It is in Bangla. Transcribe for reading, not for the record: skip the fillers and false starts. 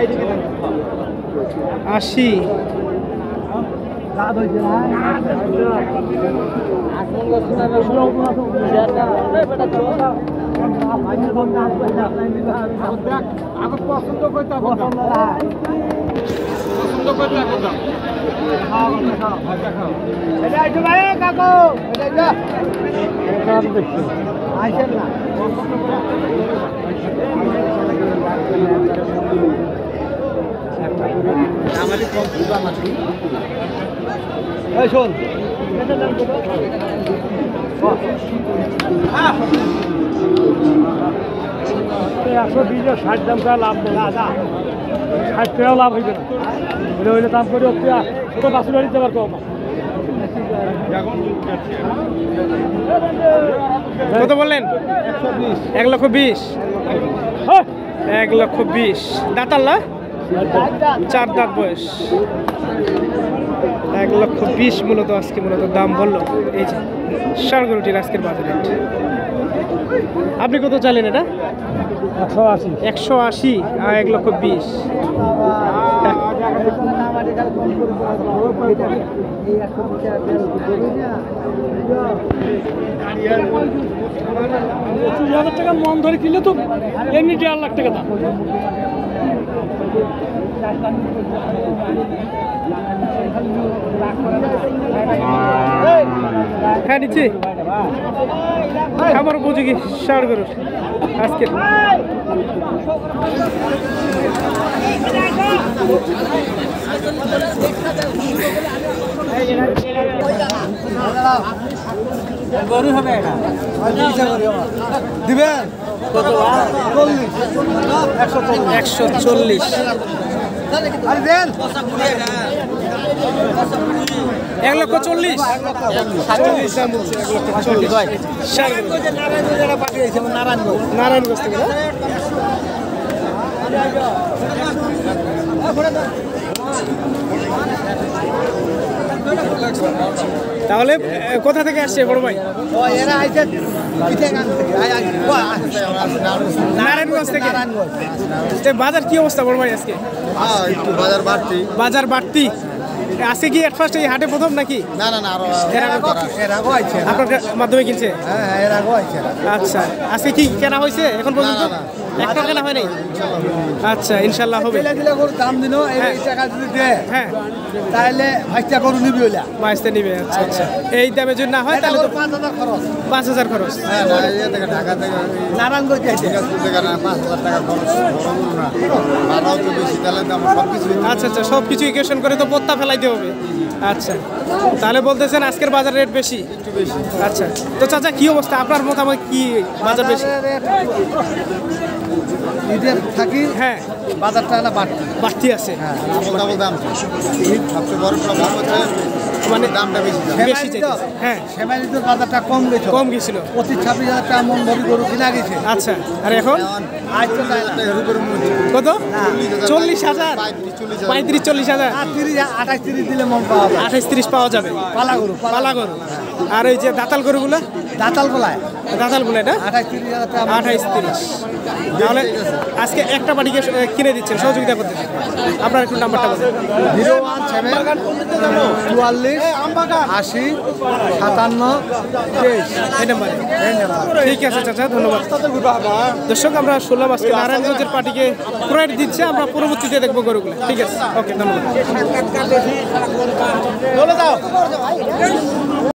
80 শোন 120 দাম কা লাভ নেই 60 টাকা লাভ হইবে না হইলে দাম করে ছোট বাসুর বাড়িতে আবার কম কত বললেন 1,20,000 1,20,000 দাঁতাল না 4 দাঁত বয়স 1,20,000 মূলত আজকে দাম বললো এই যে ষাঁড় গরুটির আজকের বাজারে। আপনি কত চাইলেন এটা? 180 আর 1,20,000। টাকা মন ধরে কিনলে তো এমনি 1.5 লাখ টাকা দাম। হ্যাঁ নিচ্ছি আমার উপযোগী ষাঁড় গরুর আজকে গরু হবে দিবেন 140 1,40,000 নারায়ণগঞ্জ থেকে তাহলে কোথা থেকে আসছে বড় ভাই? নারায়ণগঞ্জ থেকে। বাজার কি অবস্থা বড় ভাই আজকে? বাজার বাড়তি আজকে কি এট ফার্স্ট এই হাটে প্রথম নাকি? না না না আপনার মাধ্যমে কিনছে? আচ্ছা আজকে কি কেনা হয়েছে এখন পর্যন্ত? একটা কেনা হয় নাই? আচ্ছা ইনশাল্লাহ হবে। দাম দিন টাকা যদি দেয় হ্যাঁ তাহলে 5টা গরু নিবি ওইলা 5টা নিবে। আচ্ছা আচ্ছা এই দামে যদি না হয় তাহলে তো 5,000 খরচ। হ্যাঁ ঢাকা থেকে নারায়ণগঞ্জ যাইতে 5,000 টাকা খরচ না ভাড়াও তো বেশি তাহলে দাম সবকিছু। আচ্ছা আচ্ছা সবকিছু ইকুয়েশন করে তো পত্তা ফেলাইতে হবে। আচ্ছা তাহলে বলতেছেন আজকের বাজার রেট বেশি? একটু বেশি। আচ্ছা তো চাচা কি অবস্থা আপনার মতামত কি বাজার বেশি? ঈদের থাকি হ্যাঁ বাজারটা বাড়তি আছে। হ্যাঁ ডাবল দাম সবচেয়ে বড় প্রবলেম হচ্ছে মানে দামটা বেশি বেশি চাইতেছে। হ্যাঁ সেমাইলির বাজারটা কম গেছিল 25-26,000 টাকা মন ভরি গরু কিনা গেছে। আচ্ছা আর এখন কত? 40,000 35-40,000 28-30 দিলে মন পাওয়া যায়। 28-30 পাওয়া যাবে পালা গরু। আর এই যে দাতাল গরুগুলো দাতাল বলায় না 28-30,000 টাকা 28-30। তাহলে আজকে একটা বাড়িকে কিনে দিচ্ছেন সহযোগিতা করতেছেন। আপনার একটু নাম্বারটা বলুন। 017-80-57-23 এই নাম্বারে। ঠিক আছে চাচা ধন্যবাদ। দর্শক আমরা শুনলাম আজকে নারায়ণগঞ্জের পার্টিকে ক্রয় দিচ্ছে, আমরা পরবর্তীতে দেখবো গরুগুলো। ঠিক আছে ওকে ধন্যবাদ।